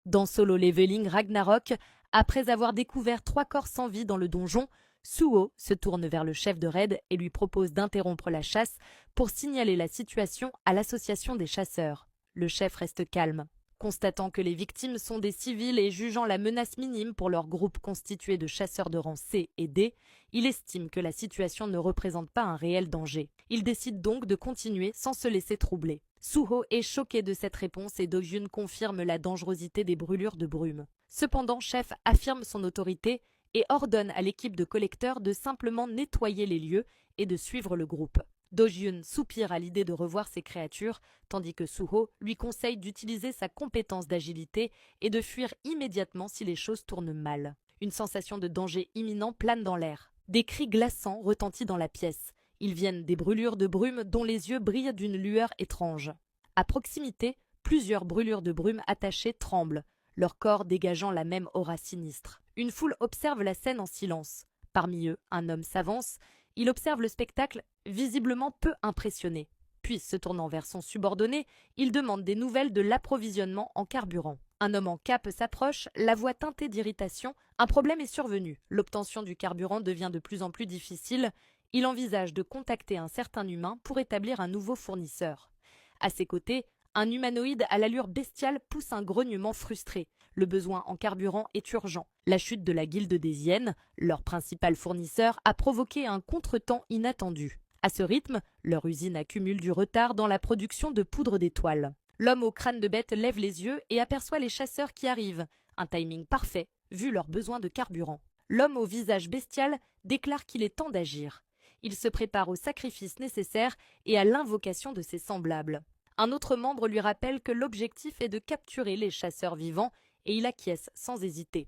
Dans Solo Leveling Ragnarok, après avoir découvert 3 corps sans vie dans le donjon, Suho se tourne vers le chef de raid et lui propose d'interrompre la chasse pour signaler la situation à l'association des chasseurs. Le chef reste calme. Constatant que les victimes sont des civils et jugeant la menace minime pour leur groupe constitué de chasseurs de rang C et D, il estime que la situation ne représente pas un réel danger. Il décide donc de continuer sans se laisser troubler. Suho est choqué de cette réponse et Do-Hyun confirme la dangerosité des brûlures de brume. Cependant, Chef affirme son autorité et ordonne à l'équipe de collecteurs de simplement nettoyer les lieux et de suivre le groupe. Do-Hyun soupire à l'idée de revoir ses créatures, tandis que Suho lui conseille d'utiliser sa compétence d'agilité et de fuir immédiatement si les choses tournent mal. Une sensation de danger imminent plane dans l'air. Des cris glaçants retentissent dans la pièce. Ils viennent des brûlures de brume dont les yeux brillent d'une lueur étrange. À proximité, plusieurs brûlures de brume attachées tremblent, leur corps dégageant la même aura sinistre. Une foule observe la scène en silence. Parmi eux, un homme s'avance. Il observe le spectacle, visiblement peu impressionné. Puis, se tournant vers son subordonné, il demande des nouvelles de l'approvisionnement en carburant. Un homme en cape s'approche, la voix teintée d'irritation. Un problème est survenu. L'obtention du carburant devient de plus en plus difficile. Il envisage de contacter un certain humain pour établir un nouveau fournisseur. À ses côtés, un humanoïde à l'allure bestiale pousse un grognement frustré. Le besoin en carburant est urgent. La chute de la guilde des hyènes, leur principal fournisseur, a provoqué un contretemps inattendu. À ce rythme, leur usine accumule du retard dans la production de poudre d'étoiles. L'homme au crâne de bête lève les yeux et aperçoit les chasseurs qui arrivent. Un timing parfait, vu leur besoin de carburant. L'homme au visage bestial déclare qu'il est temps d'agir. Il se prépare au sacrifice nécessaire et à l'invocation de ses semblables. Un autre membre lui rappelle que l'objectif est de capturer les chasseurs vivants et il acquiesce sans hésiter.